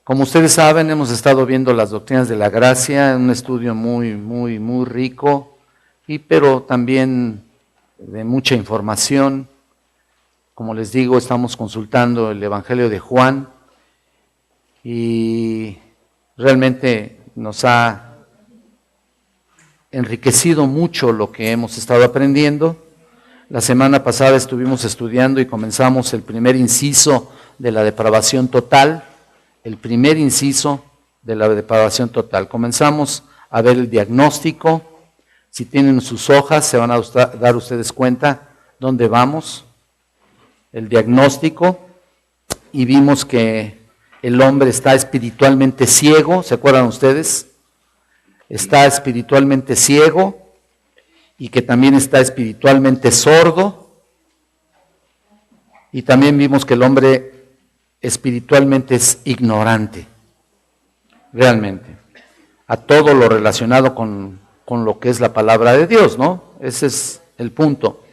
Como ustedes saben, hemos estado viendo las doctrinas de la gracia, un estudio muy rico, pero también de mucha información. Como les digo, estamos consultando el Evangelio de Juan y realmente nos ha enriquecido mucho lo que hemos estado aprendiendo. La semana pasada estuvimos estudiando y comenzamos el primer inciso de la depravación total. Comenzamos a ver el diagnóstico. Si tienen sus hojas, se van a dar ustedes cuenta dónde vamos. El diagnóstico, y vimos que el hombre está espiritualmente ciego, ¿se acuerdan ustedes? Está espiritualmente ciego y que también está espiritualmente sordo. Y también vimos que el hombre espiritualmente es ignorante, realmente, a todo lo relacionado con lo que es la palabra de Dios, ¿no? Ese es el punto.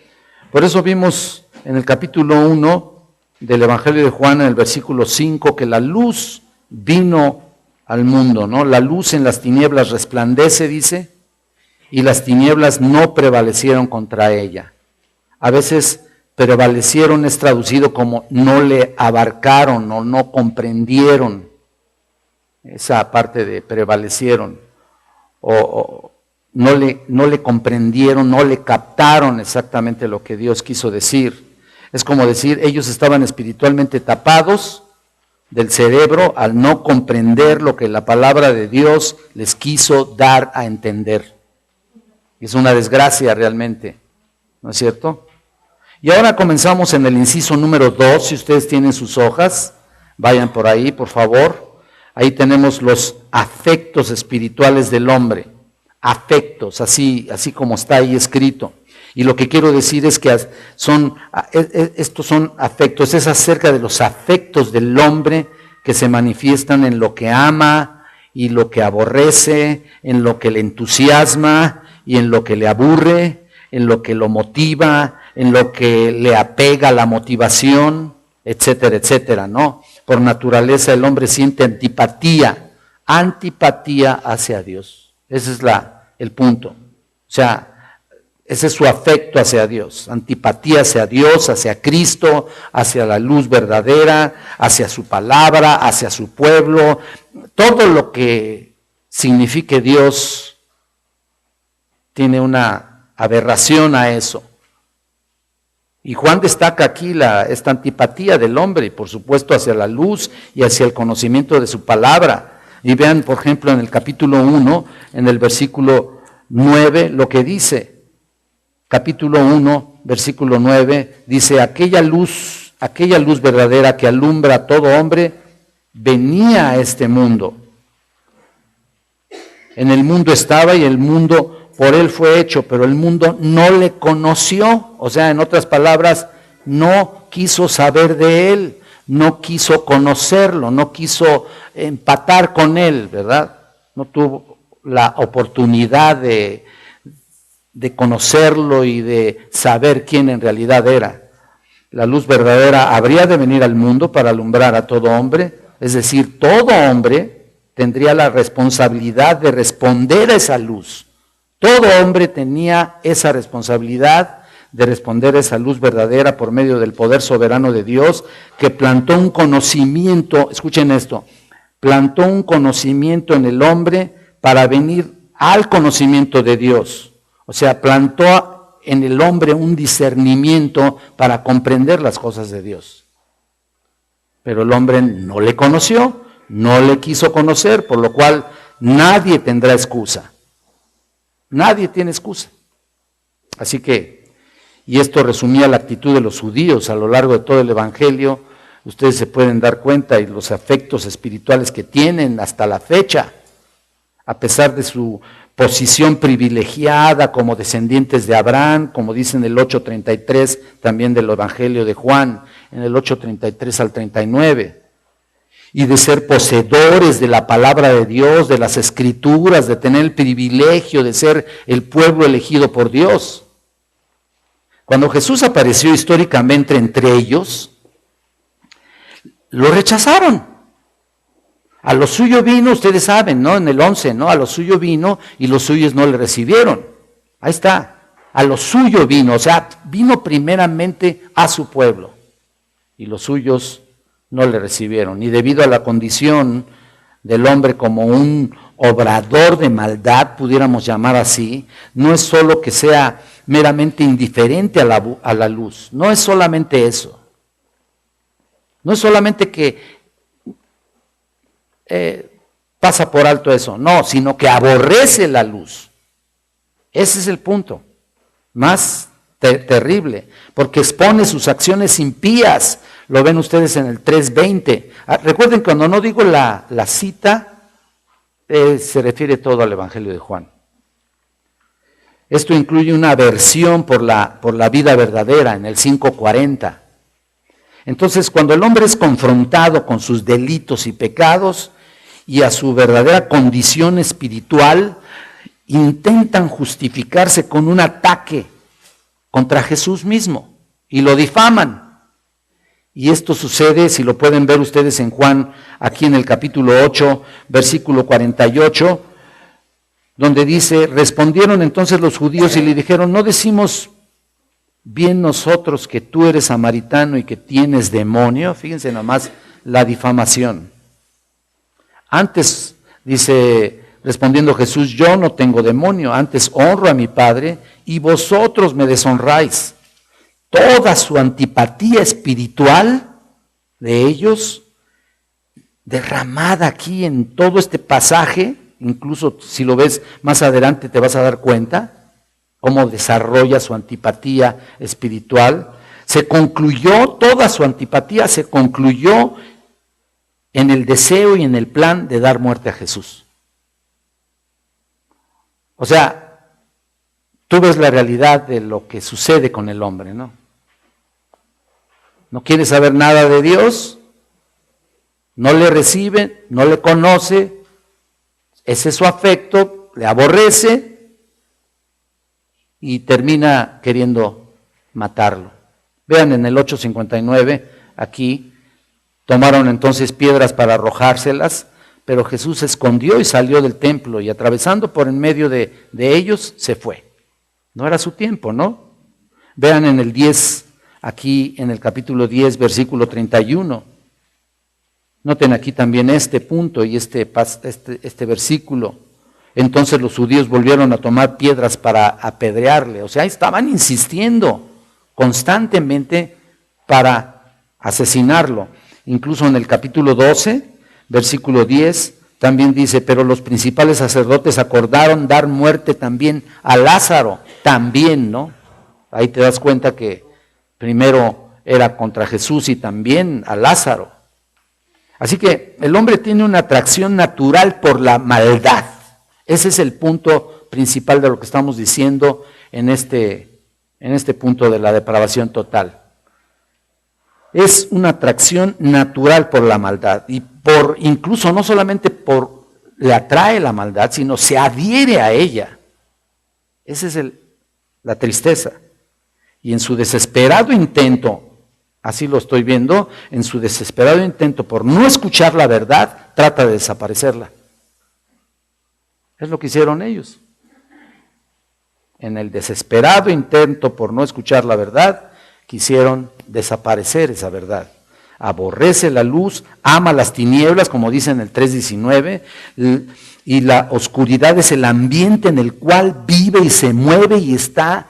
Por eso vimos en el capítulo 1 del Evangelio de Juan, en el versículo 5, que la luz vino al mundo, ¿no? La luz en las tinieblas resplandece, dice, y las tinieblas no prevalecieron contra ella. A veces prevalecieron es traducido como no le abarcaron o no comprendieron, esa parte de prevalecieron, o no le comprendieron, no le captaron exactamente lo que Dios quiso decir. Es como decir, ellos estaban espiritualmente tapados del cerebro al no comprender lo que la palabra de Dios les quiso dar a entender. Es una desgracia realmente, ¿no es cierto? Y ahora comenzamos en el inciso número 2, si ustedes tienen sus hojas, vayan por ahí, por favor. Ahí tenemos los afectos espirituales del hombre, afectos, así como está ahí escrito. Y lo que quiero decir es que estos son afectos, es acerca de los afectos del hombre que se manifiestan en lo que ama y lo que aborrece, en lo que le entusiasma y en lo que le aburre, en lo que lo motiva, en lo que le apega la motivación, etcétera, etcétera, ¿no? Por naturaleza el hombre siente antipatía hacia Dios. Ese es el punto. O sea, ese es su afecto hacia Dios, antipatía hacia Dios, hacia Cristo, hacia la luz verdadera, hacia su palabra, hacia su pueblo, todo lo que signifique Dios tiene una aberración a eso. Y Juan destaca aquí esta antipatía del hombre, y por supuesto hacia la luz y hacia el conocimiento de su palabra. Y vean, por ejemplo, en el capítulo 1, en el versículo 9, lo que dice. Capítulo 1, versículo 9, dice, aquella luz verdadera que alumbra a todo hombre, venía a este mundo. En el mundo estaba y el mundo por él fue hecho, pero el mundo no le conoció. O sea, en otras palabras, no quiso saber de él, no quiso conocerlo, no quiso empatar con él, ¿verdad? No tuvo la oportunidad de conocerlo y de saber quién en realidad era. La luz verdadera habría de venir al mundo para alumbrar a todo hombre, es decir, todo hombre tendría la responsabilidad de responder a esa luz. Todo hombre tenía esa responsabilidad de responder a esa luz verdadera por medio del poder soberano de Dios, que plantó un conocimiento, escuchen esto, plantó un conocimiento en el hombre para venir al conocimiento de Dios. O sea, plantó en el hombre un discernimiento para comprender las cosas de Dios. Pero el hombre no le conoció, no le quiso conocer, por lo cual nadie tendrá excusa. Nadie tiene excusa. Así que, y esto resumía la actitud de los judíos a lo largo de todo el Evangelio, ustedes se pueden dar cuenta y los afectos espirituales que tienen hasta la fecha, a pesar de su posición privilegiada como descendientes de Abraham, como dice en el 8:33 también del Evangelio de Juan, en el 8:33 al 39. Y de ser poseedores de la palabra de Dios, de las Escrituras, de tener el privilegio de ser el pueblo elegido por Dios. Cuando Jesús apareció históricamente entre ellos, lo rechazaron. A lo suyo vino, ustedes saben, ¿no? En el 11, ¿no? A lo suyo vino y los suyos no le recibieron. Ahí está. A lo suyo vino, o sea, vino primeramente a su pueblo y los suyos no le recibieron. Y debido a la condición del hombre como un obrador de maldad, pudiéramos llamar así, no es solo que sea meramente indiferente a la luz, no es solamente eso. No es solamente que pasa por alto eso, no, sino que aborrece la luz. Ese es el punto más terrible, porque expone sus acciones impías. Lo ven ustedes en el 3:20. Recuerden, cuando no digo la cita, se refiere todo al Evangelio de Juan. Esto incluye una aversión por la vida verdadera en el 5:40. Entonces, cuando el hombre es confrontado con sus delitos y pecados y a su verdadera condición espiritual, intentan justificarse con un ataque contra Jesús mismo y lo difaman. Y esto sucede, si lo pueden ver ustedes en Juan, aquí en el capítulo 8, versículo 48, donde dice: respondieron entonces los judíos y le dijeron: ¿no decimos bien nosotros que tú eres samaritano y que tienes demonio? Fíjense nomás la difamación. Antes, dice, respondiendo Jesús: yo no tengo demonio, antes honro a mi Padre y vosotros me deshonráis. Toda su antipatía espiritual de ellos, derramada aquí en todo este pasaje, incluso si lo ves más adelante te vas a dar cuenta cómo desarrolla su antipatía espiritual. Toda su antipatía se concluyó en el deseo y en el plan de dar muerte a Jesús. O sea, tú ves la realidad de lo que sucede con el hombre, ¿no? No quiere saber nada de Dios, no le recibe, no le conoce, ese es su afecto, le aborrece y termina queriendo matarlo. Vean en el 8:59, aquí, tomaron entonces piedras para arrojárselas, pero Jesús se escondió y salió del templo y atravesando por en medio de ellos se fue. No era su tiempo, ¿no? Vean en el 10, aquí en el capítulo 10, versículo 31. Noten aquí también este punto y este versículo. Entonces los judíos volvieron a tomar piedras para apedrearle. O sea, estaban insistiendo constantemente para asesinarlo. Incluso en el capítulo 12, versículo 10, también dice: pero los principales sacerdotes acordaron dar muerte también a Lázaro. También, ¿no? Ahí te das cuenta que primero era contra Jesús y también a Lázaro. Así que el hombre tiene una atracción natural por la maldad. Ese es el punto principal de lo que estamos diciendo en este punto de la depravación total. Es una atracción natural por la maldad y incluso no solamente le atrae la maldad, sino se adhiere a ella. Esa es la tristeza. Y en su desesperado intento, así lo estoy viendo, en su desesperado intento por no escuchar la verdad, trata de desaparecerla. Es lo que hicieron ellos. En el desesperado intento por no escuchar la verdad, quisieron desaparecer esa verdad. Aborrece la luz, ama las tinieblas, como dice en el 3:19, y la oscuridad es el ambiente en el cual vive y se mueve y está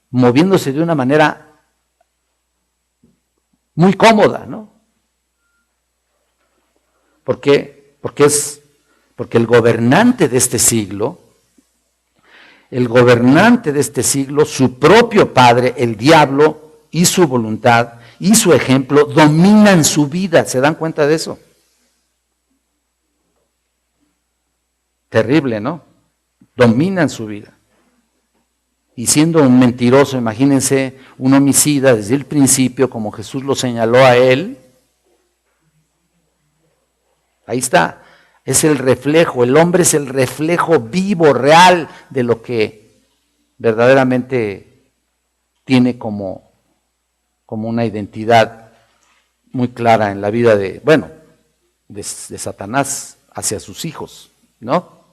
moviéndose de una manera muy cómoda, ¿no? ¿Por qué? Porque el gobernante de este siglo, su propio padre, el diablo, y su voluntad y su ejemplo dominan su vida. ¿Se dan cuenta de eso? Terrible, ¿no? Dominan su vida. Y siendo un mentiroso, imagínense, un homicida desde el principio, como Jesús lo señaló a él. Ahí está, es el reflejo, el hombre es el reflejo vivo, real, de lo que verdaderamente tiene como una identidad muy clara en la vida de Satanás hacia sus hijos, ¿no?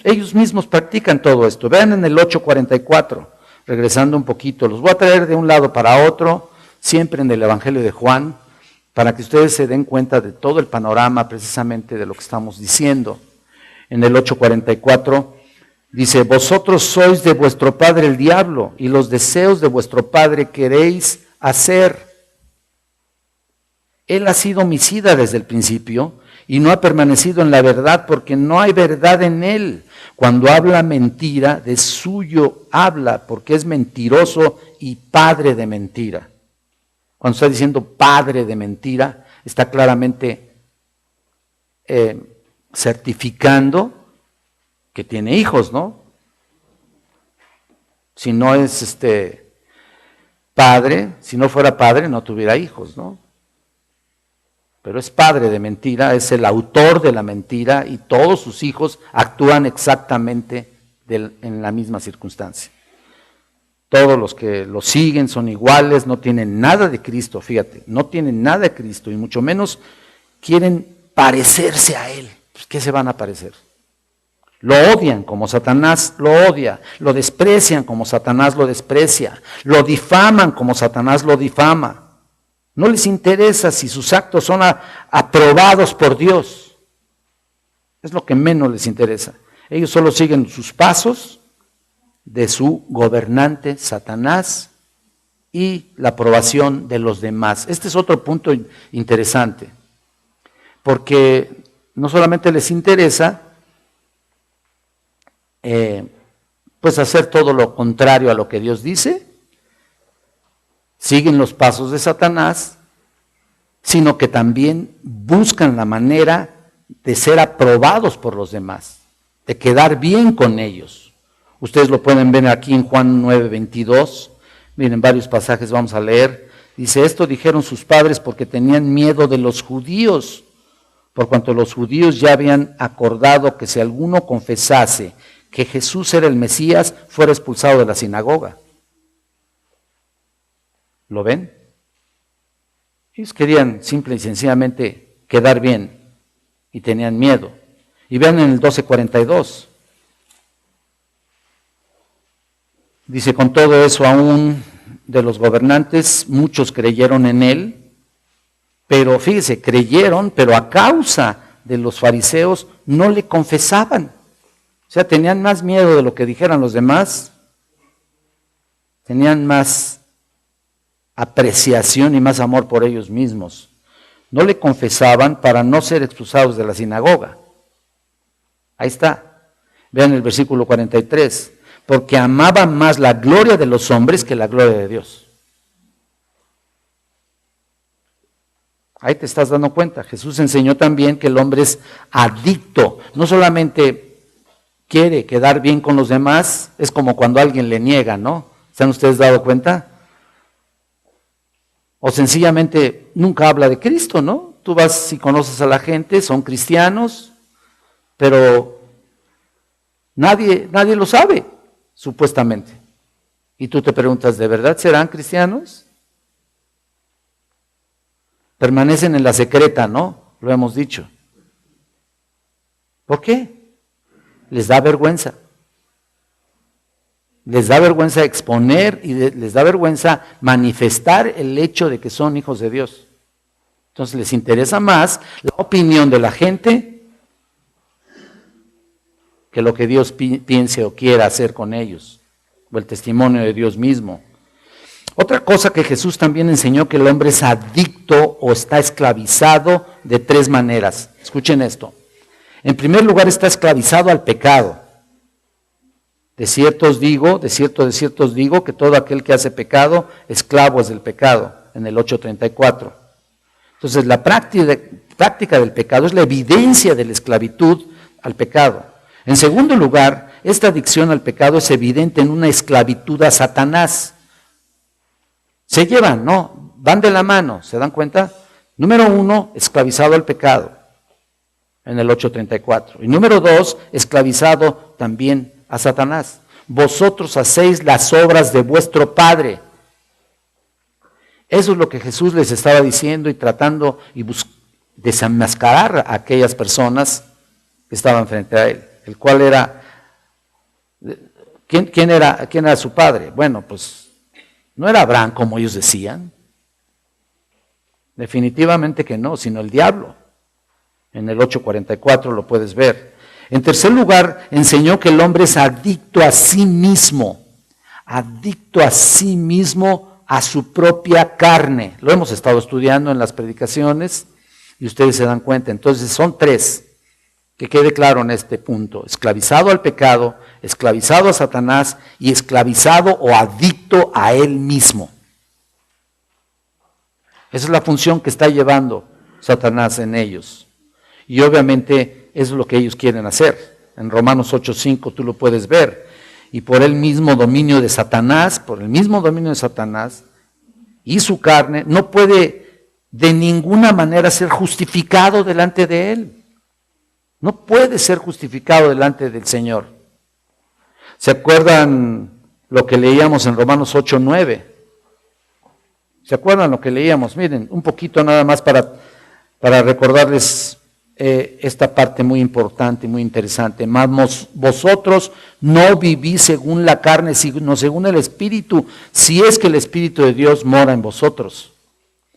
Ellos mismos practican todo esto. Vean en el 8:44, regresando un poquito, los voy a traer de un lado para otro, siempre en el Evangelio de Juan, para que ustedes se den cuenta de todo el panorama precisamente de lo que estamos diciendo. En el 8:44 dice, vosotros sois de vuestro padre el diablo, y los deseos de vuestro padre queréis hacer. Él ha sido homicida desde el principio, y no ha permanecido en la verdad, porque no hay verdad en él. Cuando habla mentira, de suyo habla, porque es mentiroso y padre de mentira. Cuando está diciendo padre de mentira, está claramente certificando que tiene hijos, ¿no? Si no es padre, si no fuera padre, no tuviera hijos, ¿no? Pero es padre de mentira, es el autor de la mentira, y todos sus hijos actúan exactamente en la misma circunstancia. Todos los que lo siguen son iguales, no tienen nada de Cristo, fíjate, no tienen nada de Cristo, y mucho menos quieren parecerse a Él. Pues, ¿qué se van a parecer? Lo odian como Satanás lo odia, lo desprecian como Satanás lo desprecia, lo difaman como Satanás lo difama. No les interesa si sus actos son aprobados por Dios. Es lo que menos les interesa. Ellos solo siguen sus pasos de su gobernante Satanás y la aprobación de los demás. Este es otro punto interesante, porque no solamente les interesa pues hacer todo lo contrario a lo que Dios dice, siguen los pasos de Satanás, sino que también buscan la manera de ser aprobados por los demás, de quedar bien con ellos. Ustedes lo pueden ver aquí en Juan 9:22, miren, varios pasajes vamos a leer. Dice, esto dijeron sus padres porque tenían miedo de los judíos, por cuanto los judíos ya habían acordado que si alguno confesase que Jesús era el Mesías, fuera expulsado de la sinagoga. ¿Lo ven? Ellos querían simple y sencillamente quedar bien y tenían miedo. Y vean en el 12:42. Dice, con todo eso aún de los gobernantes, muchos creyeron en él, pero fíjese, creyeron, pero a causa de los fariseos no le confesaban. O sea, tenían más miedo de lo que dijeran los demás, tenían más apreciación y más amor por ellos mismos. No le confesaban para no ser expulsados de la sinagoga. Ahí está. Vean el versículo 43. Porque amaban más la gloria de los hombres que la gloria de Dios. Ahí te estás dando cuenta. Jesús enseñó también que el hombre es adicto. No solamente quiere quedar bien con los demás, es como cuando alguien le niega, ¿no? ¿Se han ustedes dado cuenta? O sencillamente nunca habla de Cristo, ¿no? Tú vas y conoces a la gente, son cristianos, pero nadie lo sabe, supuestamente. Y tú te preguntas, ¿de verdad serán cristianos? Permanecen en la secreta, ¿no? Lo hemos dicho. ¿Por qué? Les da vergüenza. Les da vergüenza exponer y les da vergüenza manifestar el hecho de que son hijos de Dios. Entonces les interesa más la opinión de la gente que lo que Dios piense o quiera hacer con ellos, o el testimonio de Dios mismo. Otra cosa que Jesús también enseñó, que el hombre es adicto o está esclavizado de tres maneras. Escuchen esto. En primer lugar, está esclavizado al pecado. De cierto os digo que todo aquel que hace pecado, esclavo es del pecado, en el 8:34. Entonces, la práctica del pecado es la evidencia de la esclavitud al pecado. En segundo lugar, esta adicción al pecado es evidente en una esclavitud a Satanás. Se llevan, ¿no? Van de la mano, ¿se dan cuenta? Número 1, esclavizado al pecado, en el 8:34. Y número 2, esclavizado también a Satanás. Vosotros hacéis las obras de vuestro padre. Eso es lo que Jesús les estaba diciendo y tratando y desenmascarar a aquellas personas que estaban frente a él. El cual era, ¿quién era su padre? Bueno, pues no era Abraham como ellos decían. Definitivamente que no, sino el diablo. En el 8:44 lo puedes ver. En tercer lugar, enseñó que el hombre es adicto a sí mismo, a su propia carne. Lo hemos estado estudiando en las predicaciones y ustedes se dan cuenta. Entonces son tres, que quede claro en este punto: esclavizado al pecado, esclavizado a Satanás y esclavizado o adicto a él mismo. Esa es la función que está llevando Satanás en ellos. Y obviamente es lo que ellos quieren hacer. En Romanos 8:5 tú lo puedes ver. Y por el mismo dominio de Satanás, y su carne, no puede de ninguna manera ser justificado delante de él. No puede ser justificado delante del Señor. ¿Se acuerdan lo que leíamos en Romanos 8:9? ¿Se acuerdan lo que leíamos? Miren, un poquito nada más para recordarles esta parte muy importante y muy interesante. Mas vosotros no vivís según la carne, sino según el Espíritu, si es que el Espíritu de Dios mora en vosotros.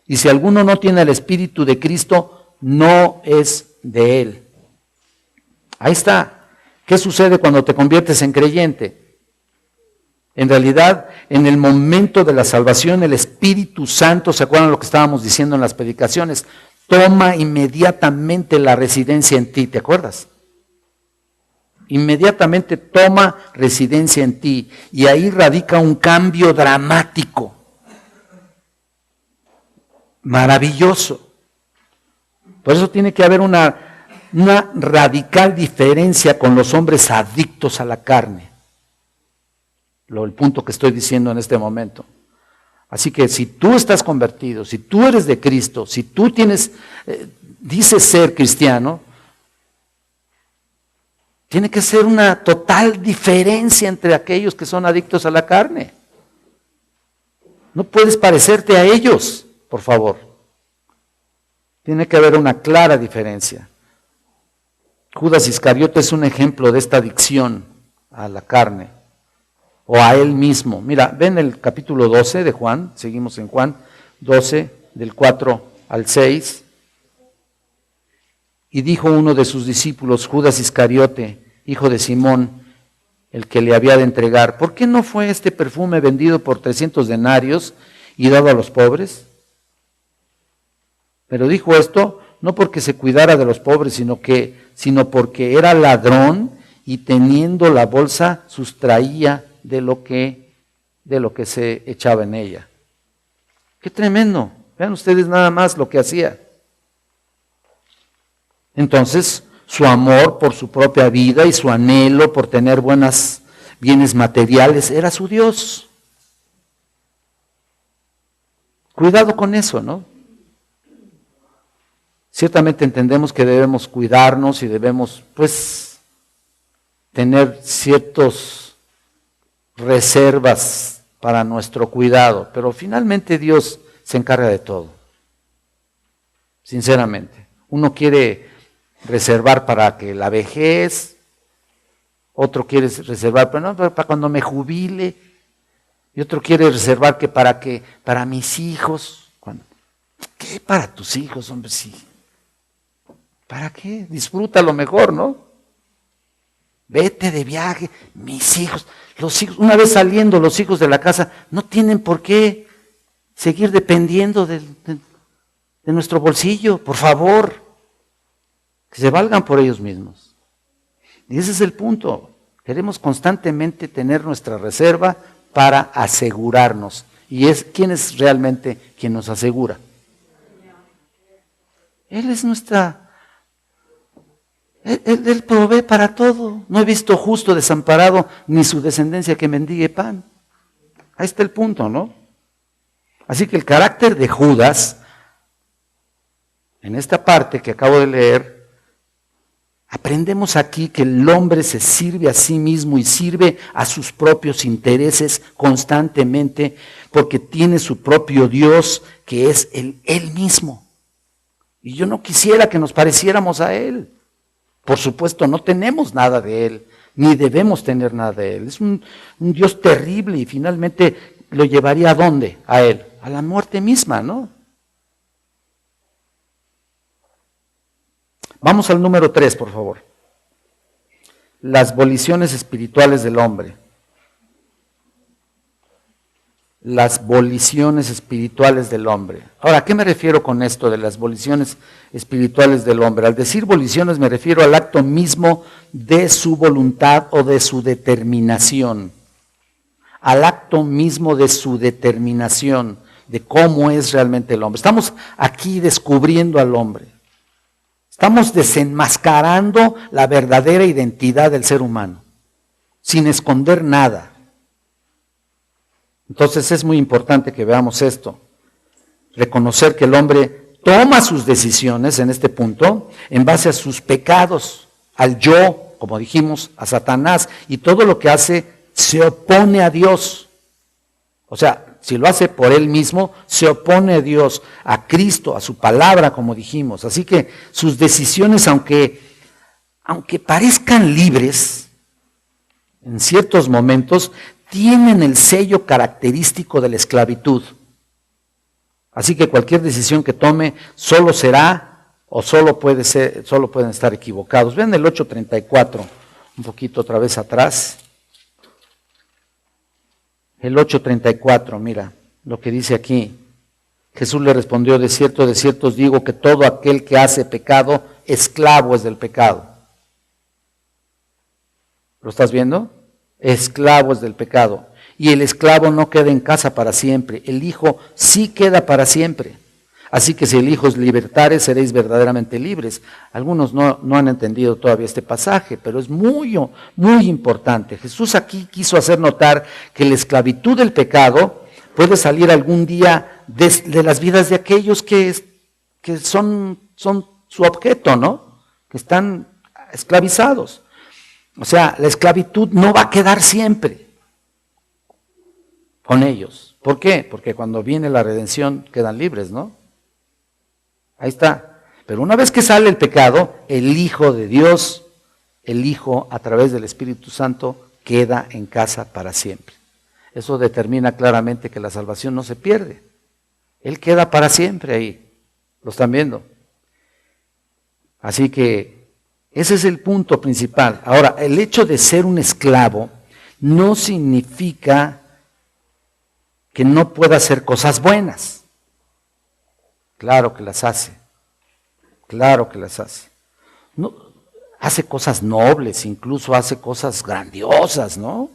Y si alguno no tiene el Espíritu de Cristo, no es de él. Ahí está. ¿Qué sucede cuando te conviertes en creyente? En realidad, en el momento de la salvación, el Espíritu Santo, ¿se acuerdan lo que estábamos diciendo en las predicaciones? Toma inmediatamente la residencia en ti, ¿te acuerdas? Inmediatamente toma residencia en ti y ahí radica un cambio dramático, maravilloso. Por eso tiene que haber una radical diferencia con los hombres adictos a la carne. El punto que estoy diciendo en este momento. Así que si tú estás convertido, si tú eres de Cristo, si tú dices ser cristiano, tiene que ser una total diferencia entre aquellos que son adictos a la carne. No puedes parecerte a ellos, por favor. Tiene que haber una clara diferencia. Judas Iscariote es un ejemplo de esta adicción a la carne o a él mismo. Mira, ven el capítulo 12 de Juan, seguimos en Juan 12, del 4 al 6. Y dijo uno de sus discípulos, Judas Iscariote, hijo de Simón, el que le había de entregar, ¿por qué no fue este perfume vendido por 300 denarios y dado a los pobres? Pero dijo esto no porque se cuidara de los pobres, sino porque era ladrón y teniendo la bolsa sustraía de lo que se echaba en ella. ¡Qué tremendo! Vean ustedes nada más lo que hacía. Entonces, su amor por su propia vida y su anhelo por tener bienes materiales era su Dios. Cuidado con eso, ¿no? Ciertamente entendemos que debemos cuidarnos y debemos, tener ciertas reservas para nuestro cuidado, pero finalmente Dios se encarga de todo. Sinceramente, uno quiere reservar para que la vejez, otro quiere reservar para cuando me jubile, y otro quiere reservar para mis hijos. ¿Qué para tus hijos, hombre? Sí. ¿Para qué? Disfrútalo mejor, ¿no? Vete de viaje, mis hijos, los hijos, una vez saliendo los hijos de la casa, no tienen por qué seguir dependiendo de nuestro bolsillo, por favor, que se valgan por ellos mismos. Y ese es el punto, queremos constantemente tener nuestra reserva para asegurarnos. ¿Y quién es realmente quien nos asegura? Él es Él provee para todo. No he visto justo desamparado ni su descendencia que mendigue pan. Ahí está el punto, ¿no? Así que el carácter de Judas, en esta parte que acabo de leer, aprendemos aquí que el hombre se sirve a sí mismo y sirve a sus propios intereses constantemente porque tiene su propio Dios que es él mismo. Y yo no quisiera que nos pareciéramos a Él. Por supuesto, no tenemos nada de Él, ni debemos tener nada de Él. Es un Dios terrible y finalmente lo llevaría ¿a dónde? A Él, a la muerte misma, ¿no? Vamos al número 3, por favor. Las voliciones espirituales del hombre. Las voliciones espirituales del hombre. Ahora, ¿a qué me refiero con esto de las voliciones espirituales del hombre? Al decir voliciones me refiero al acto mismo de su voluntad o de su determinación. Al acto mismo de su determinación, de cómo es realmente el hombre. Estamos aquí descubriendo al hombre. Estamos desenmascarando la verdadera identidad del ser humano, sin esconder nada. Entonces es muy importante que veamos esto, reconocer que el hombre toma sus decisiones en este punto en base a sus pecados, al yo, como dijimos, a Satanás, y todo lo que hace se opone a Dios. O sea, si lo hace por él mismo, se opone a Dios, a Cristo, a su palabra, como dijimos. Así que sus decisiones, aunque parezcan libres, en ciertos momentos, tienen el sello característico de la esclavitud. Así que cualquier decisión que tome solo será o solo pueden estar equivocados. Vean el 8:34, un poquito otra vez atrás. El 8:34, mira lo que dice aquí. Jesús le respondió: de cierto os digo que todo aquel que hace pecado, esclavo es del pecado. ¿Lo estás viendo? Esclavo es del pecado. Y el esclavo no queda en casa para siempre, el Hijo sí queda para siempre. Así que si el Hijo os libertare, seréis verdaderamente libres. Algunos no han entendido todavía este pasaje, pero es muy, muy importante. Jesús aquí quiso hacer notar que la esclavitud del pecado puede salir algún día de las vidas de aquellos que son su objeto, ¿no? Que están esclavizados. O sea, la esclavitud no va a quedar siempre con ellos. ¿Por qué? Porque cuando viene la redención quedan libres, ¿no? Ahí está. Pero una vez que sale el pecado, el Hijo de Dios, el Hijo a través del Espíritu Santo, queda en casa para siempre. Eso determina claramente que la salvación no se pierde. Él queda para siempre ahí. ¿Lo están viendo? Así que ese es el punto principal. Ahora, el hecho de ser un esclavo no significa que no pueda hacer cosas buenas. Claro que las hace. Claro que las hace. No, hace cosas nobles, incluso hace cosas grandiosas, ¿no?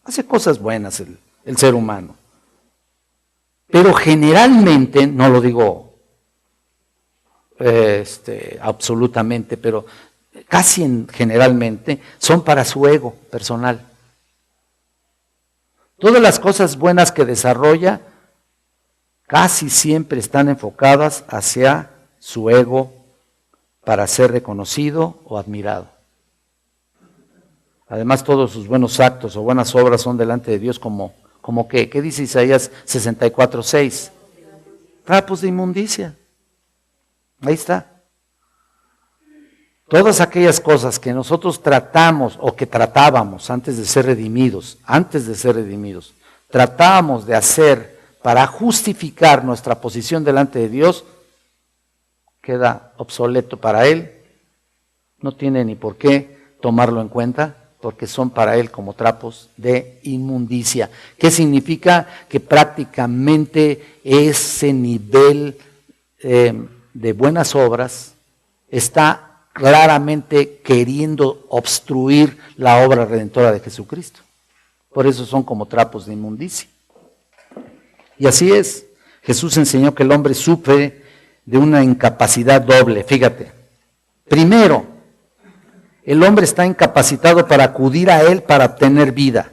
Hace cosas buenas el ser humano. Pero generalmente, no lo digo absolutamente, pero casi generalmente son para su ego personal. Todas las cosas buenas que desarrolla casi siempre están enfocadas hacia su ego para ser reconocido o admirado. Además, todos sus buenos actos o buenas obras son delante de Dios como ¿qué? ¿Qué dice Isaías 64:6? Trapos de inmundicia. Ahí está. Todas aquellas cosas que nosotros tratamos o que tratábamos antes de ser redimidos, tratábamos de hacer para justificar nuestra posición delante de Dios, queda obsoleto para Él, no tiene ni por qué tomarlo en cuenta, porque son para Él como trapos de inmundicia. ¿Qué significa? Que prácticamente ese nivel de buenas obras está claramente queriendo obstruir la obra redentora de Jesucristo. Por eso son como trapos de inmundicia. Y así es. Jesús enseñó que el hombre sufre de una incapacidad doble. Fíjate. Primero, el hombre está incapacitado para acudir a Él para obtener vida.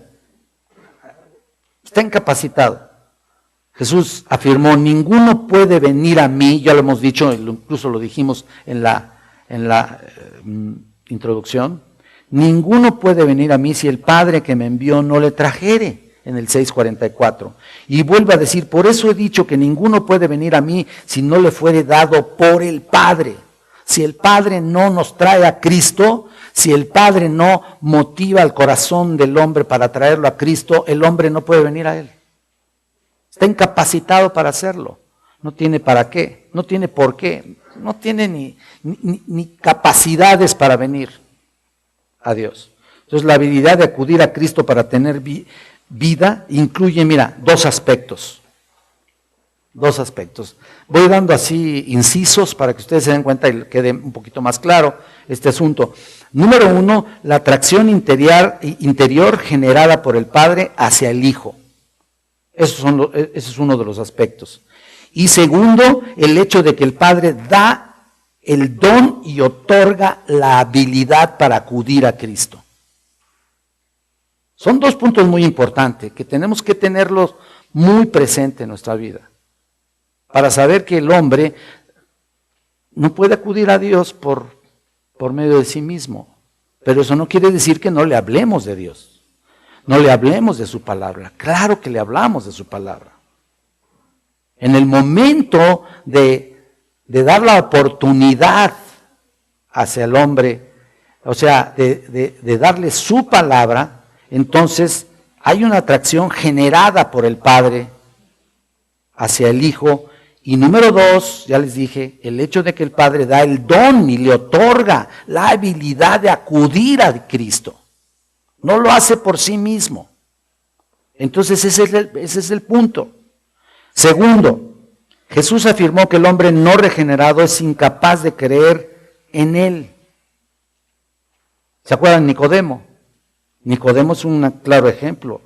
Está incapacitado. Jesús afirmó: ninguno puede venir a mí, ya lo hemos dicho, incluso lo dijimos en la introducción, ninguno puede venir a mí si el Padre que me envió no le trajere. en el 6:44. Y vuelve a decir, por eso he dicho que ninguno puede venir a mí si no le fuere dado por el Padre. Si el Padre no nos trae a Cristo, si el Padre no motiva el corazón del hombre para traerlo a Cristo, el hombre no puede venir a Él. Está incapacitado para hacerlo. No tiene para qué, no tiene por qué, no tiene ni capacidades para venir a Dios. Entonces la habilidad de acudir a Cristo para tener vida incluye, mira, dos aspectos. Voy dando así incisos para que ustedes se den cuenta y quede un poquito más claro este asunto. Número 1, la atracción interior generada por el Padre hacia el Hijo. Ese es uno de los aspectos. Y segundo, el hecho de que el Padre da el don y otorga la habilidad para acudir a Cristo. Son dos puntos muy importantes que tenemos que tenerlos muy presentes en nuestra vida, para saber que el hombre no puede acudir a Dios por medio de sí mismo. Pero eso no quiere decir que no le hablemos de Dios, no le hablemos de su palabra. Claro que le hablamos de su palabra. En el momento de dar la oportunidad hacia el hombre, o sea, de darle su palabra, entonces hay una atracción generada por el Padre hacia el Hijo. Y número 2, ya les dije, el hecho de que el Padre da el don y le otorga la habilidad de acudir a Cristo. No lo hace por sí mismo. Entonces ese es el punto. Segundo, Jesús afirmó que el hombre no regenerado es incapaz de creer en Él. ¿Se acuerdan de Nicodemo? Nicodemo es un claro ejemplo.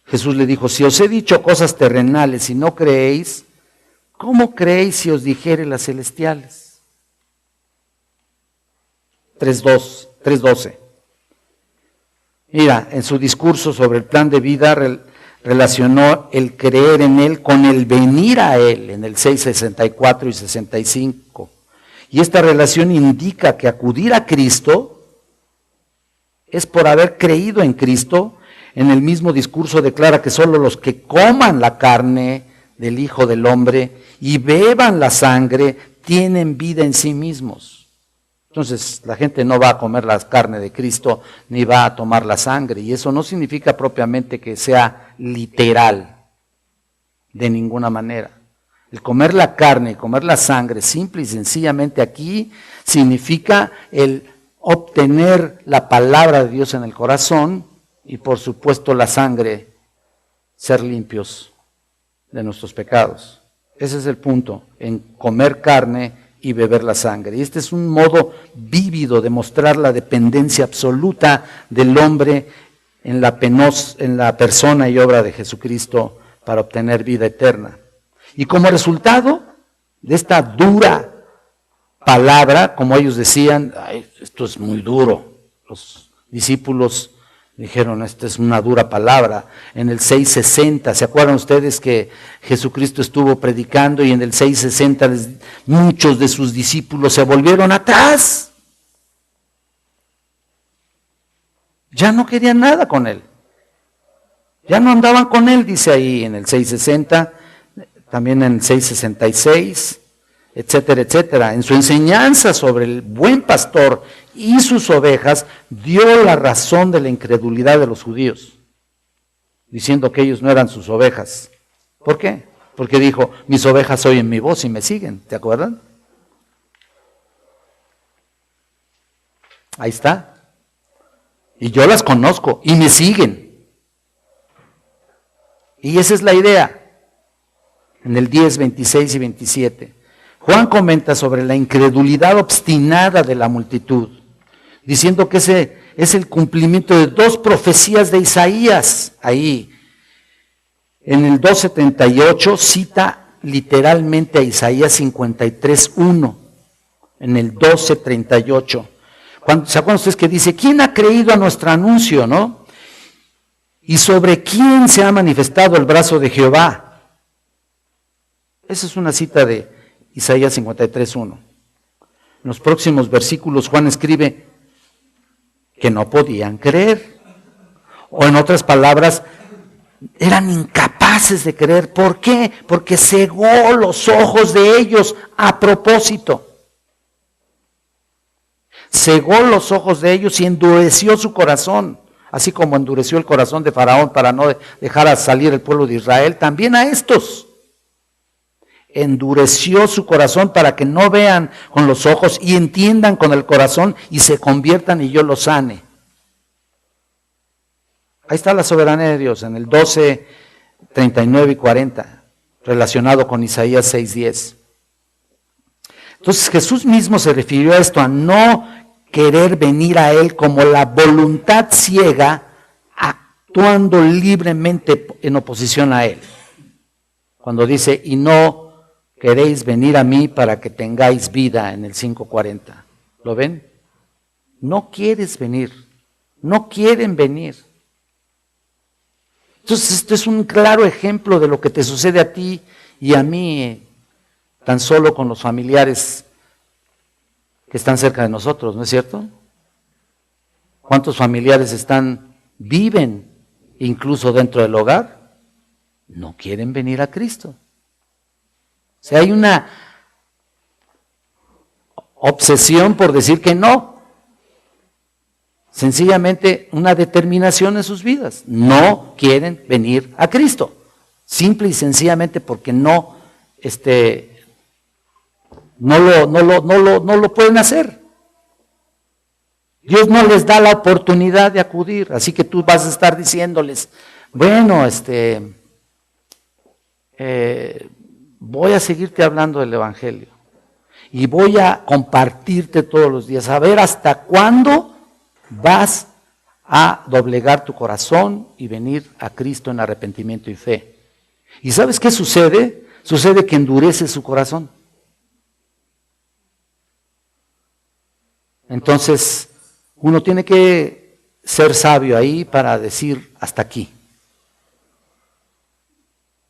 Jesús le dijo, si os he dicho cosas terrenales y no creéis, ¿cómo creéis si os dijere las celestiales? 3:12. Mira, en su discurso sobre el plan de vida relacionó el creer en Él con el venir a Él en el 6:64 y 65. Y esta relación indica que acudir a Cristo es por haber creído en Cristo. En el mismo discurso declara que solo los que coman la carne del Hijo del Hombre y beban la sangre tienen vida en sí mismos. Entonces la gente no va a comer la carne de Cristo ni va a tomar la sangre, y eso no significa propiamente que sea literal de ninguna manera. El comer la carne y comer la sangre simple y sencillamente aquí significa el obtener la palabra de Dios en el corazón y por supuesto la sangre, ser limpios de nuestros pecados. Ese es el punto, en comer carne y beber la sangre. Y este es un modo vívido de mostrar la dependencia absoluta del hombre en la persona y obra de Jesucristo para obtener vida eterna. Y como resultado de esta dura palabra, como ellos decían, esto es muy duro, los discípulos dijeron, esta es una dura palabra. En el 6:60, ¿se acuerdan ustedes que Jesucristo estuvo predicando y en el 6:60 muchos de sus discípulos se volvieron atrás? Ya no querían nada con Él. Ya no andaban con Él, dice ahí en el 6:60, también en el 6:66, etcétera, etcétera. En su enseñanza sobre el buen pastor y sus ovejas, dio la razón de la incredulidad de los judíos, diciendo que ellos no eran sus ovejas. ¿Por qué? Porque dijo, mis ovejas oyen mi voz y me siguen, ¿te acuerdan? Ahí está. Y yo las conozco y me siguen. Y esa es la idea. En el 10, 26 y 27. Juan comenta sobre la incredulidad obstinada de la multitud, diciendo que ese es el cumplimiento de dos profecías de Isaías. Ahí, en el 2:78, cita literalmente a Isaías 53:1, en el 12:38. ¿Se acuerdan ustedes que dice, ¿quién ha creído a nuestro anuncio, no? ¿Y sobre quién se ha manifestado el brazo de Jehová? Esa es una cita de Isaías 53:1. En los próximos versículos Juan escribe que no podían creer. O en otras palabras, eran incapaces de creer. ¿Por qué? Porque cegó los ojos de ellos a propósito. Cegó los ojos de ellos y endureció su corazón, así como endureció el corazón de Faraón para no dejar a salir el pueblo de Israel, también a estos. Endureció su corazón para que no vean con los ojos y entiendan con el corazón y se conviertan y yo los sane. Ahí está la soberanía de Dios en el 12, 39 y 40, relacionado con Isaías 6:10. Entonces Jesús mismo se refirió a esto, a no querer venir a Él como la voluntad ciega, actuando libremente en oposición a Él. Cuando dice, y no queréis venir a mí para que tengáis vida, en el 5:40. ¿Lo ven? No quieres venir, no quieren venir. Entonces esto es un claro ejemplo de lo que te sucede a ti y a mí, tan solo con los familiares que están cerca de nosotros, ¿no es cierto? ¿Cuántos familiares viven incluso dentro del hogar? No quieren venir a Cristo. O sea, hay una obsesión por decir que no. Sencillamente una determinación en sus vidas. No quieren venir a Cristo. Simple y sencillamente porque no lo pueden hacer. Dios no les da la oportunidad de acudir. Así que tú vas a estar diciéndoles, bueno, voy a seguirte hablando del Evangelio. Y voy a compartirte todos los días. A ver hasta cuándo vas a doblegar tu corazón y venir a Cristo en arrepentimiento y fe. ¿Y sabes qué sucede? Sucede que endurece su corazón. Entonces, uno tiene que ser sabio ahí para decir hasta aquí.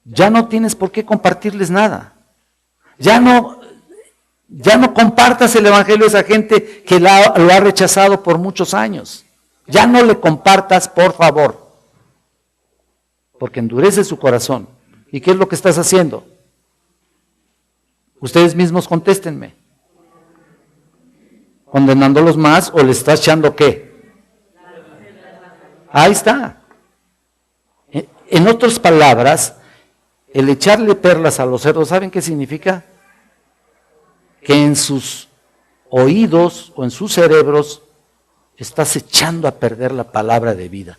Ya no tienes por qué compartirles nada. Ya no compartas el Evangelio a esa gente que lo ha rechazado por muchos años. Ya no le compartas, por favor. Porque endurece su corazón. ¿Y qué es lo que estás haciendo? Ustedes mismos contéstenme. ¿Condenándolos más o le estás echando qué? Ahí está. En otras palabras, el echarle perlas a los cerdos, ¿saben qué significa? Que en sus oídos o en sus cerebros estás echando a perder la palabra de vida.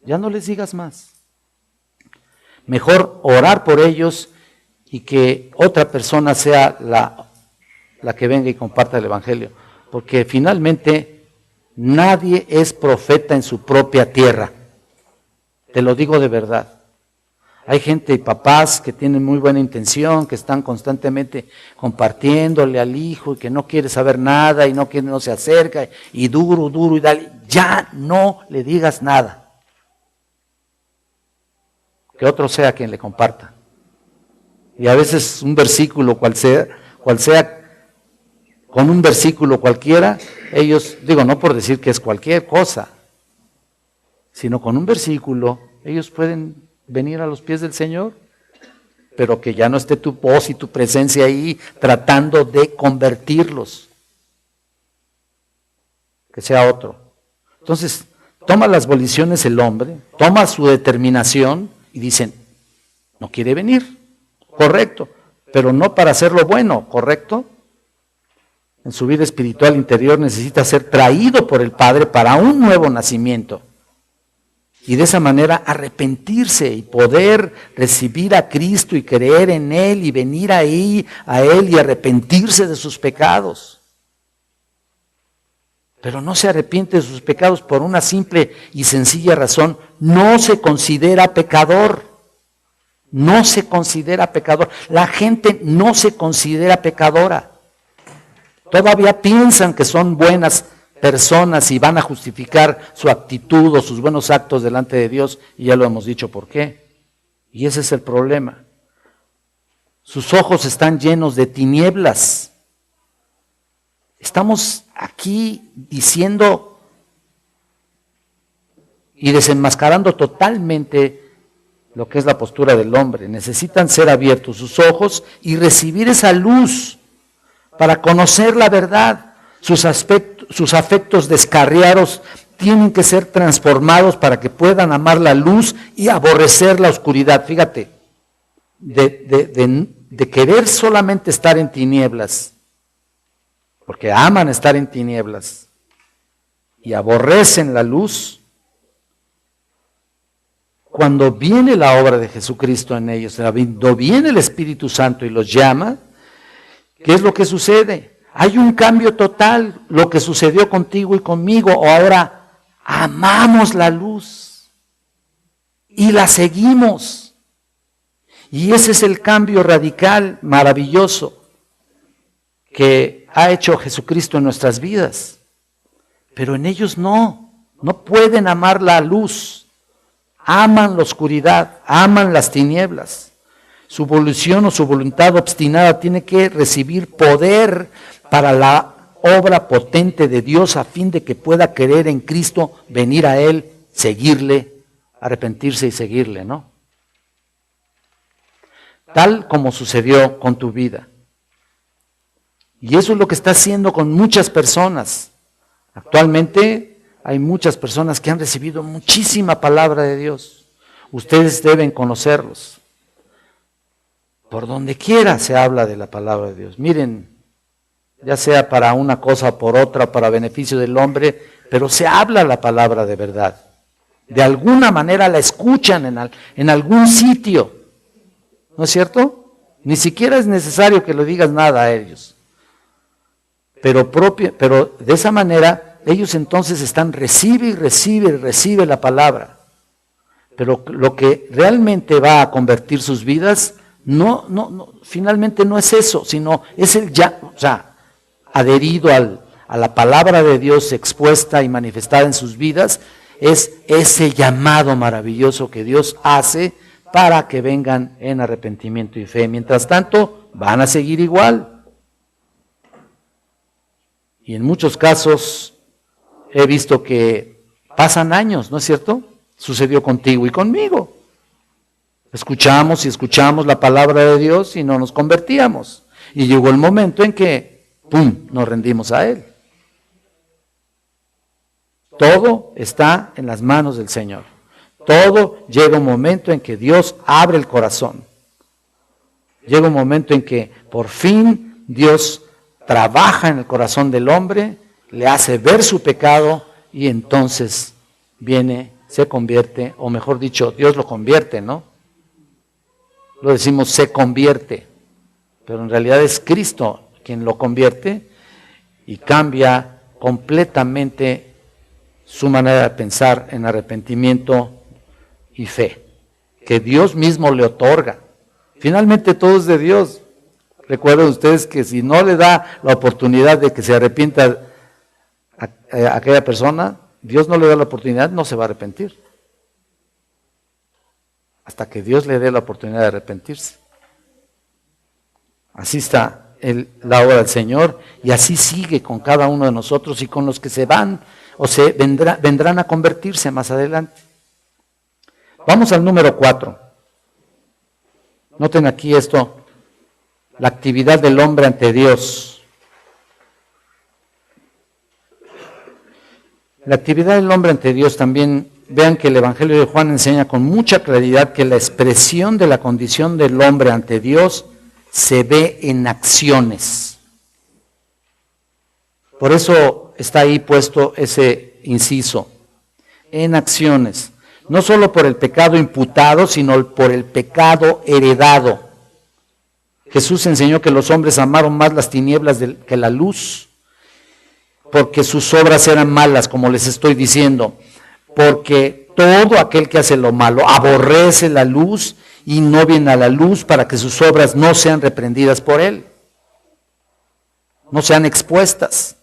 Ya no les digas más. Mejor orar por ellos y que otra persona sea la que venga y comparta el Evangelio. Porque finalmente nadie es profeta en su propia tierra. Te lo digo de verdad. Hay gente y papás que tienen muy buena intención, que están constantemente compartiéndole al hijo y que no quiere saber nada y no se acerca y duro y dale. Ya no le digas nada. Que otro sea quien le comparta. Y a veces un versículo cual sea, con un versículo cualquiera, ellos, no por decir que es cualquier cosa, sino con un versículo, ellos pueden venir a los pies del Señor, pero que ya no esté tu voz y tu presencia ahí tratando de convertirlos. Que sea otro. Entonces, toma las voliciones el hombre, toma su determinación y dicen, no quiere venir, correcto, pero no para hacer lo bueno, correcto. En su vida espiritual interior necesita ser traído por el Padre para un nuevo nacimiento. Y de esa manera arrepentirse y poder recibir a Cristo y creer en Él y venir ahí a Él y arrepentirse de sus pecados. Pero no se arrepiente de sus pecados por una simple y sencilla razón. No se considera pecador. No se considera pecador. La gente no se considera pecadora. Todavía piensan que son buenas personas y van a justificar su actitud o sus buenos actos delante de Dios, y ya lo hemos dicho por qué. Y ese es el problema. Sus ojos están llenos de tinieblas. Estamos aquí diciendo y desenmascarando totalmente lo que es la postura del hombre. Necesitan ser abiertos sus ojos y recibir esa luz para conocer la verdad. Sus afectos descarriados tienen que ser transformados para que puedan amar la luz y aborrecer la oscuridad. Fíjate, de querer solamente estar en tinieblas, porque aman estar en tinieblas y aborrecen la luz. Cuando viene la obra de Jesucristo en ellos, cuando viene el Espíritu Santo y los llama, ¿qué es lo que sucede? Hay un cambio total, lo que sucedió contigo y conmigo. Ahora amamos la luz y la seguimos. Y ese es el cambio radical, maravilloso, que ha hecho Jesucristo en nuestras vidas. Pero en ellos no pueden amar la luz. Aman la oscuridad, aman las tinieblas. Su volución o su voluntad obstinada tiene que recibir poder para la obra potente de Dios a fin de que pueda creer en Cristo, venir a Él, seguirle, arrepentirse y seguirle, ¿no? Tal como sucedió con tu vida. Y eso es lo que está haciendo con muchas personas. Actualmente hay muchas personas que han recibido muchísima palabra de Dios. Ustedes deben conocerlos. Por donde quiera se habla de la palabra de Dios. Miren, ya sea para una cosa o por otra, para beneficio del hombre, pero se habla la palabra de verdad. De alguna manera la escuchan en algún sitio. ¿No es cierto? Ni siquiera es necesario que le digas nada a ellos. Pero de esa manera, ellos entonces recibe la palabra. Pero lo que realmente va a convertir sus vidas, finalmente no es eso, sino es adherido a la palabra de Dios expuesta y manifestada en sus vidas, es ese llamado maravilloso que Dios hace para que vengan en arrepentimiento y fe. Mientras tanto, van a seguir igual. Y en muchos casos he visto que pasan años, ¿no es cierto? Sucedió contigo y conmigo. Escuchamos la palabra de Dios y no nos convertíamos. Y llegó el momento en que, ¡pum!, nos rendimos a Él. Todo está en las manos del Señor. Todo llega un momento en que Dios abre el corazón. Llega un momento en que por fin Dios trabaja en el corazón del hombre, le hace ver su pecado y entonces viene, se convierte, o mejor dicho, Dios lo convierte, ¿no? Lo decimos se convierte, pero en realidad es Cristo quien lo convierte y cambia completamente su manera de pensar en arrepentimiento y fe, que Dios mismo le otorga. Finalmente todo es de Dios. Recuerden ustedes que si no le da la oportunidad de que se arrepienta a aquella persona, Dios no le da la oportunidad, no se va a arrepentir. Hasta que Dios le dé la oportunidad de arrepentirse. Así está la obra del Señor y así sigue con cada uno de nosotros y con los que se van o vendrán a convertirse más adelante. Vamos al número 4. Noten aquí esto, la actividad del hombre ante Dios. La actividad del hombre ante Dios también, vean que el Evangelio de Juan enseña con mucha claridad que la expresión de la condición del hombre ante Dios se ve en acciones. Por eso está ahí puesto ese inciso, en acciones. No solo por el pecado imputado, sino por el pecado heredado. Jesús enseñó que los hombres amaron más las tinieblas que la luz, porque sus obras eran malas, como les estoy diciendo. Porque todo aquel que hace lo malo aborrece la luz y no viene a la luz para que sus obras no sean reprendidas por él, no sean expuestas.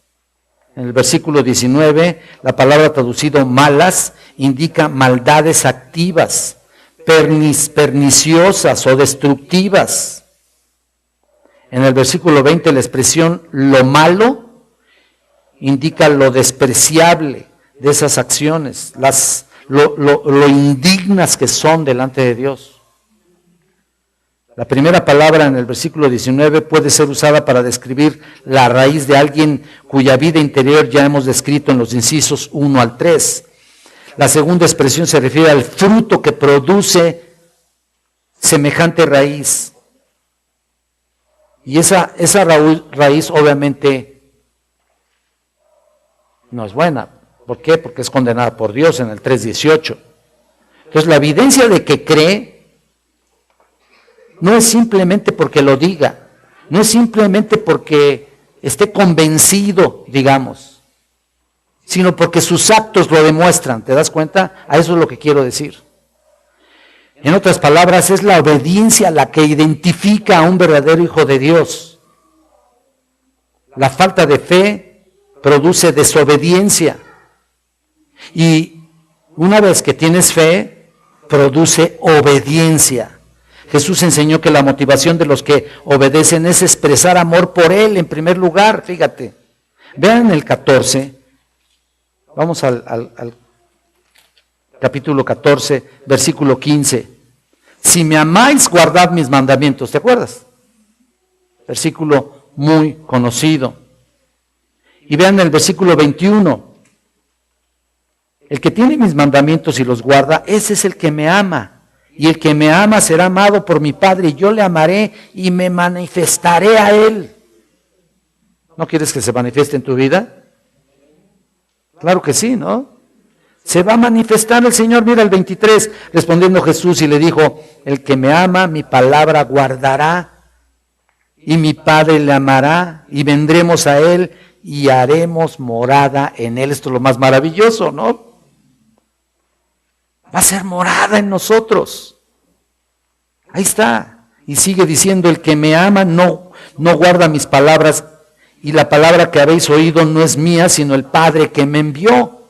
En el versículo 19, la palabra traducido malas indica maldades activas, perniciosas o destructivas. En el versículo 20, la expresión lo malo indica lo despreciable de esas acciones, lo indignas que son delante de Dios. La primera palabra en el versículo 19 puede ser usada para describir la raíz de alguien cuya vida interior ya hemos descrito en los incisos 1 al 3. La segunda expresión se refiere al fruto que produce semejante raíz. Y esa raíz obviamente no es buena. ¿Por qué? Porque es condenada por Dios en el 3:18. Entonces la evidencia de que cree no es simplemente porque lo diga, no es simplemente porque esté convencido, digamos, sino porque sus actos lo demuestran. ¿Te das cuenta? A eso es lo que quiero decir. En otras palabras, es la obediencia la que identifica a un verdadero hijo de Dios. La falta de fe produce desobediencia. Y una vez que tienes fe, produce obediencia. Jesús enseñó que la motivación de los que obedecen es expresar amor por Él en primer lugar, fíjate. Vean el 14, vamos al capítulo 14, versículo 15. Si me amáis, guardad mis mandamientos, ¿te acuerdas? Versículo muy conocido. Y vean el versículo 21. El que tiene mis mandamientos y los guarda, ese es el que me ama. Y el que me ama será amado por mi Padre, y yo le amaré y me manifestaré a Él. ¿No quieres que se manifieste en tu vida? Claro que sí, ¿no? Se va a manifestar el Señor. Mira el 23, respondiendo Jesús y le dijo, el que me ama, mi palabra guardará, y mi Padre le amará, y vendremos a Él y haremos morada en Él. Esto es lo más maravilloso, ¿no? Va a ser morada en nosotros. Ahí está. Y sigue diciendo, el que me ama no guarda mis palabras, y la palabra que habéis oído no es mía, sino el Padre que me envió.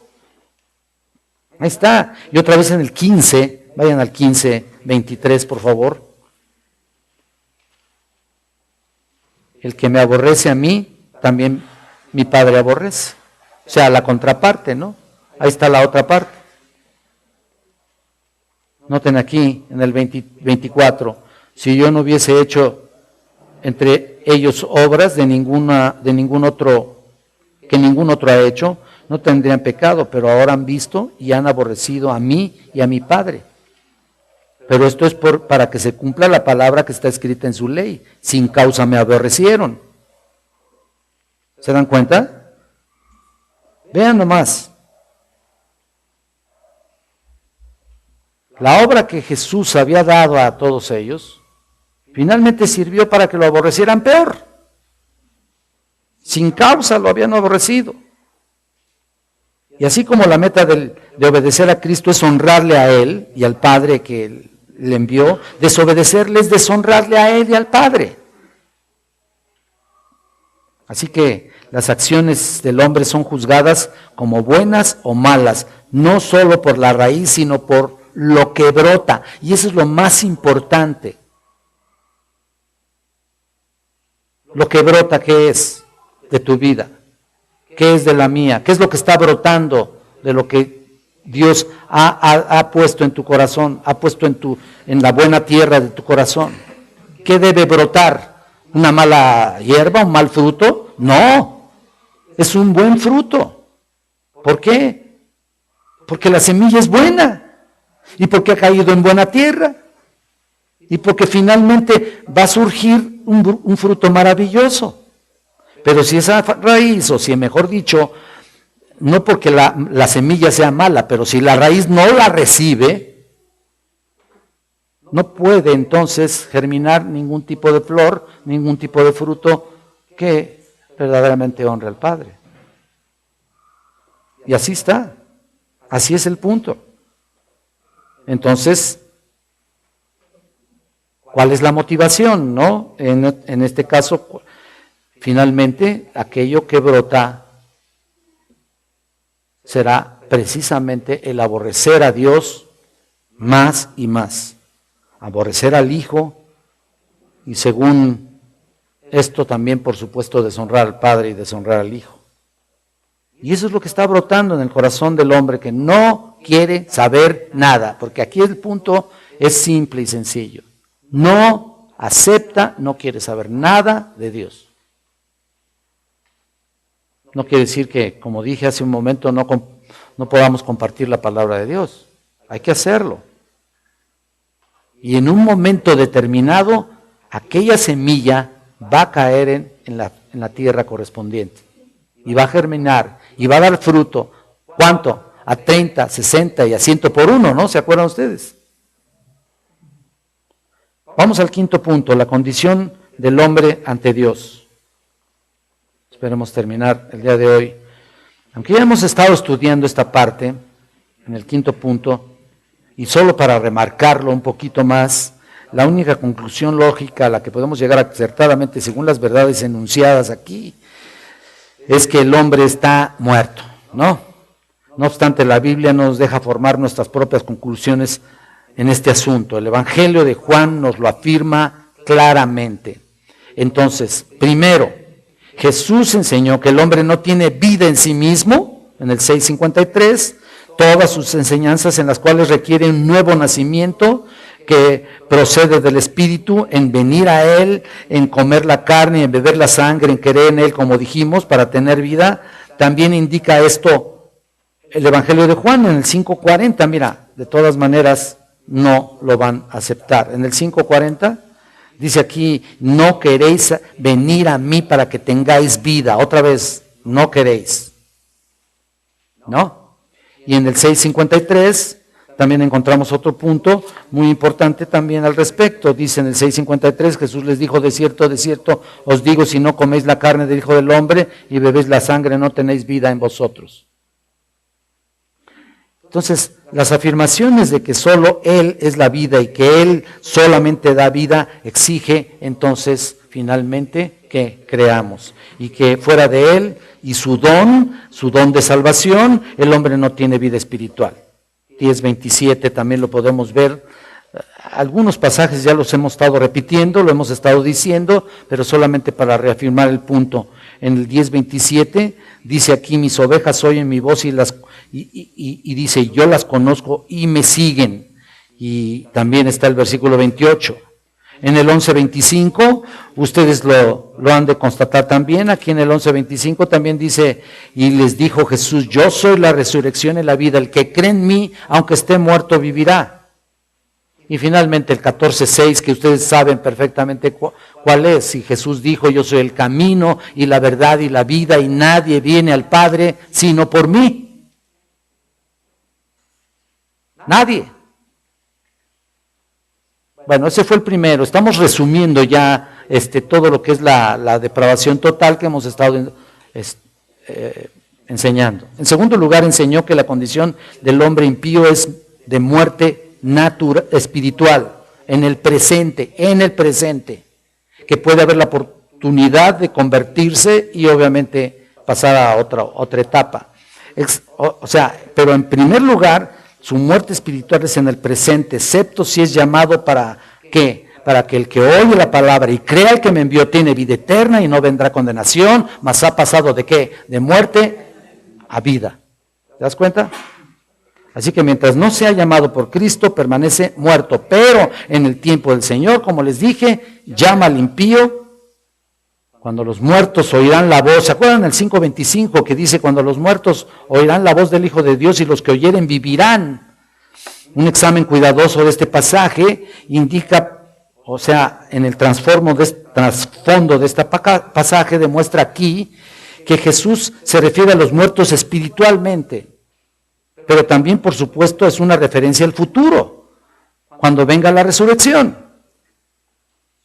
Ahí está. Y otra vez en el 15, vayan al 15, 23, por favor. El que me aborrece a mí, también mi Padre aborrece. O sea, la contraparte, ¿no? Ahí está la otra parte. Noten aquí en el 24, si yo no hubiese hecho entre ellos obras que ningún otro ha hecho, no tendrían pecado, pero ahora han visto y han aborrecido a mí y a mi Padre. Pero esto es para que se cumpla la palabra que está escrita en su ley. Sin causa me aborrecieron. ¿Se dan cuenta? Vean nomás. La obra que Jesús había dado a todos ellos, finalmente sirvió para que lo aborrecieran peor. Sin causa lo habían aborrecido. Y así como la meta de obedecer a Cristo es honrarle a Él y al Padre que le envió, desobedecerle es deshonrarle a Él y al Padre. Así que las acciones del hombre son juzgadas como buenas o malas, no solo por la raíz, sino por lo que brota. Y eso es lo más importante. Lo que brota, ¿qué es de tu vida? ¿Qué es de la mía? ¿Qué es lo que está brotando de lo que Dios ha puesto en tu corazón, ha puesto en la buena tierra de tu corazón? ¿Qué debe brotar? ¿Una mala hierba, un mal fruto? No, es un buen fruto. ¿Por qué? Porque la semilla es buena y porque ha caído en buena tierra y porque finalmente va a surgir un fruto maravilloso. Pero si esa raíz, o si mejor dicho, no porque la semilla sea mala, pero si la raíz no la recibe, no puede entonces germinar ningún tipo de flor, ningún tipo de fruto que verdaderamente honre al Padre. Y así está, así es el punto. Entonces, ¿cuál es la motivación, no? En este caso, finalmente, aquello que brota será precisamente el aborrecer a Dios más y más. Aborrecer al Hijo y según esto también, por supuesto, deshonrar al Padre y deshonrar al Hijo. Y eso es lo que está brotando en el corazón del hombre que no quiere saber nada, porque aquí el punto es simple y sencillo. No acepta, no quiere saber nada de Dios. No quiere decir que, como dije hace un momento, no podamos compartir la palabra de Dios. Hay que hacerlo. Y en un momento determinado, aquella semilla va a caer en la tierra correspondiente. Y va a germinar, y va a dar fruto. ¿Cuánto? A 30, 60 y a 100 por uno, ¿no? ¿Se acuerdan ustedes? Vamos al quinto punto, la condición del hombre ante Dios. Esperemos terminar el día de hoy. Aunque ya hemos estado estudiando esta parte, en el quinto punto, y solo para remarcarlo un poquito más, la única conclusión lógica a la que podemos llegar acertadamente según las verdades enunciadas aquí, es que el hombre está muerto, ¿no? No obstante, la Biblia nos deja formar nuestras propias conclusiones en este asunto. El Evangelio de Juan nos lo afirma claramente. Entonces, primero, Jesús enseñó que el hombre no tiene vida en sí mismo, en el 6:53, todas sus enseñanzas en las cuales requiere un nuevo nacimiento que procede del Espíritu, en venir a Él, en comer la carne, en beber la sangre, en querer en Él, como dijimos, para tener vida. También indica esto el Evangelio de Juan en el 5:40, mira, de todas maneras no lo van a aceptar. En el 5:40 dice aquí, no queréis venir a mí para que tengáis vida. Otra vez, no queréis. ¿No? Y en el 6:53 también encontramos otro punto muy importante también al respecto. Dice en el 6:53, Jesús les dijo, de cierto, os digo, si no coméis la carne del Hijo del Hombre y bebéis la sangre, no tenéis vida en vosotros. Entonces, las afirmaciones de que solo Él es la vida y que Él solamente da vida, exige entonces finalmente que creamos. Y que fuera de Él y su don de salvación, el hombre no tiene vida espiritual. 10:27 también lo podemos ver. Algunos pasajes ya los hemos estado repitiendo, lo hemos estado diciendo, pero solamente para reafirmar el punto. En el 10:27 dice aquí, mis ovejas oyen mi voz y dice, yo las conozco y me siguen. Y también está el versículo 28. En el 11:25, ustedes lo han de constatar también, aquí en el 11:25 también dice, y les dijo Jesús, yo soy la resurrección y la vida, el que cree en mí, aunque esté muerto, vivirá. Y finalmente el 14:6, que ustedes saben perfectamente cuál es, y Jesús dijo, yo soy el camino y la verdad y la vida, y nadie viene al Padre sino por mí. Nadie. Bueno, ese fue el primero. Estamos resumiendo ya todo lo que es la depravación total que hemos estado enseñando. En segundo lugar, enseñó que la condición del hombre impío es de muerte espiritual, en el presente, que puede haber la oportunidad de convertirse y obviamente pasar a otra etapa. Pero en primer lugar, su muerte espiritual es en el presente, excepto si es llamado para ¿qué? Para que el que oye la palabra y crea el que me envió tiene vida eterna y no vendrá condenación, mas ha pasado ¿de qué? De muerte a vida. ¿Te das cuenta? Así que mientras no sea llamado por Cristo, permanece muerto. Pero en el tiempo del Señor, como les dije, llama al impío. Cuando los muertos oirán la voz, ¿se acuerdan el 5:25 que dice, cuando los muertos oirán la voz del Hijo de Dios y los que oyeren vivirán? Un examen cuidadoso de este pasaje indica, en el trasfondo de este pasaje demuestra aquí que Jesús se refiere a los muertos espiritualmente, pero también, por supuesto, es una referencia al futuro, cuando venga la resurrección.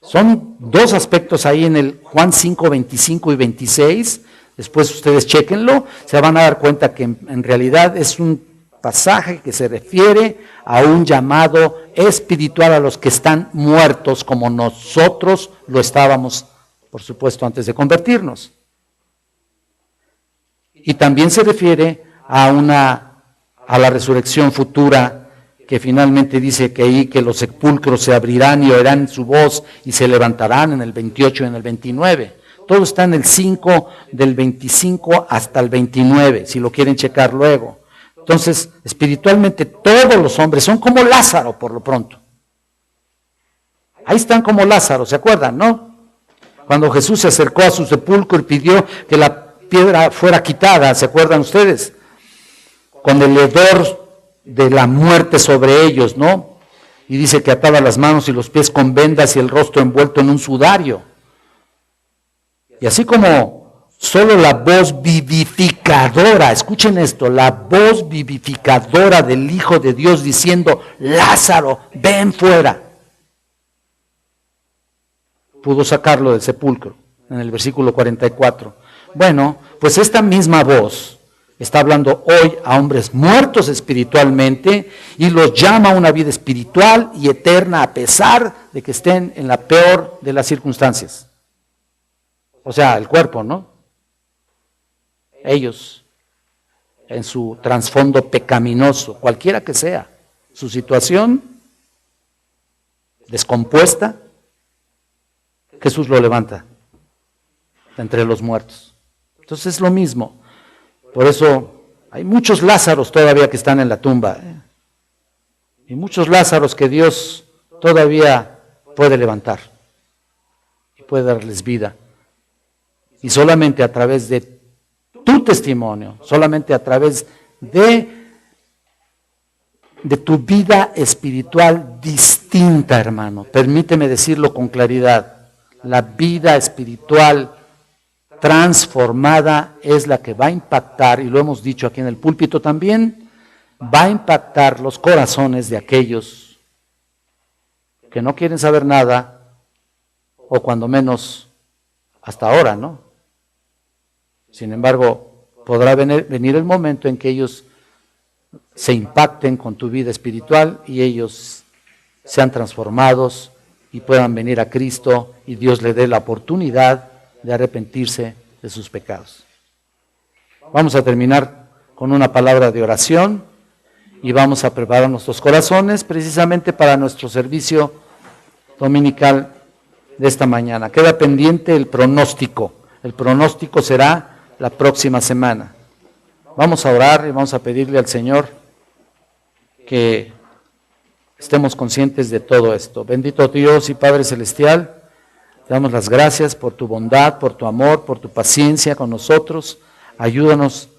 Son dos aspectos ahí en el Juan 5:25 y 26, después ustedes chéquenlo, se van a dar cuenta que en realidad es un pasaje que se refiere a un llamado espiritual a los que están muertos como nosotros lo estábamos, por supuesto, antes de convertirnos. Y también se refiere a la resurrección futura, que finalmente dice que ahí que los sepulcros se abrirán y oirán su voz y se levantarán en el 28 y en el 29. Todo está en el 5 del 25 hasta el 29, si lo quieren checar luego. Entonces, espiritualmente todos los hombres son como Lázaro por lo pronto. Ahí están como Lázaro, ¿se acuerdan, no? Cuando Jesús se acercó a su sepulcro y pidió que la piedra fuera quitada, ¿se acuerdan ustedes? Con el hedor de la muerte sobre ellos, ¿no? Y dice que ataba las manos y los pies con vendas y el rostro envuelto en un sudario. Y así como solo la voz vivificadora, escuchen esto, la voz vivificadora del Hijo de Dios diciendo, Lázaro, ven fuera, pudo sacarlo del sepulcro, en el versículo 44. Bueno, pues esta misma voz está hablando hoy a hombres muertos espiritualmente y los llama a una vida espiritual y eterna a pesar de que estén en la peor de las circunstancias. O sea, el cuerpo, ¿no? Ellos, en su trasfondo pecaminoso, cualquiera que sea, su situación descompuesta, Jesús lo levanta entre los muertos. Entonces es lo mismo. Por eso hay muchos Lázaros todavía que están en la tumba. Y muchos Lázaros que Dios todavía puede levantar. Y puede darles vida. Y solamente a través de tu testimonio, solamente a través de tu vida espiritual distinta, hermano. Permíteme decirlo con claridad. La vida espiritual transformada es la que va a impactar, y lo hemos dicho aquí en el púlpito también, va a impactar los corazones de aquellos que no quieren saber nada, o cuando menos hasta ahora, ¿no? Sin embargo, podrá venir el momento en que ellos se impacten con tu vida espiritual y ellos sean transformados y puedan venir a Cristo y Dios le dé la oportunidad de arrepentirse de sus pecados. Vamos a terminar con una palabra de oración y vamos a preparar nuestros corazones precisamente para nuestro servicio dominical de esta mañana. Queda pendiente el pronóstico. El pronóstico será la próxima semana. Vamos a orar y vamos a pedirle al Señor que estemos conscientes de todo esto. Bendito Dios y Padre Celestial, te damos las gracias por tu bondad, por tu amor, por tu paciencia con nosotros. Ayúdanos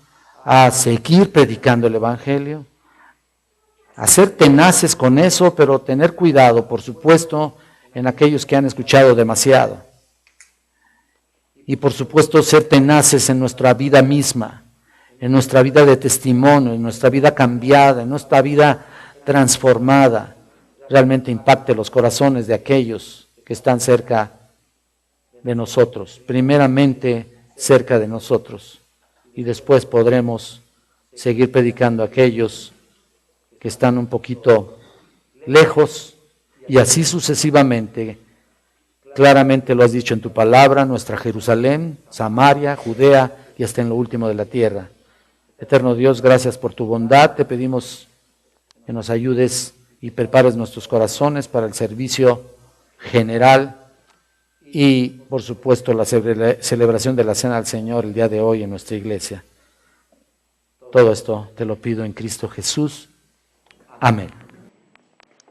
a seguir predicando el Evangelio, a ser tenaces con eso, pero tener cuidado, por supuesto, en aquellos que han escuchado demasiado. Y por supuesto ser tenaces en nuestra vida misma, en nuestra vida de testimonio, en nuestra vida cambiada, en nuestra vida transformada, realmente impacte los corazones de aquellos que están cerca de nosotros, primeramente cerca de nosotros, y después podremos seguir predicando a aquellos que están un poquito lejos, y así sucesivamente. Claramente lo has dicho en tu palabra, nuestra Jerusalén, Samaria, Judea y hasta en lo último de la tierra. Eterno Dios, gracias por tu bondad. Te pedimos que nos ayudes y prepares nuestros corazones para el servicio general y, por supuesto, la celebración de la Cena del Señor el día de hoy en nuestra iglesia. Todo esto te lo pido en Cristo Jesús. Amén.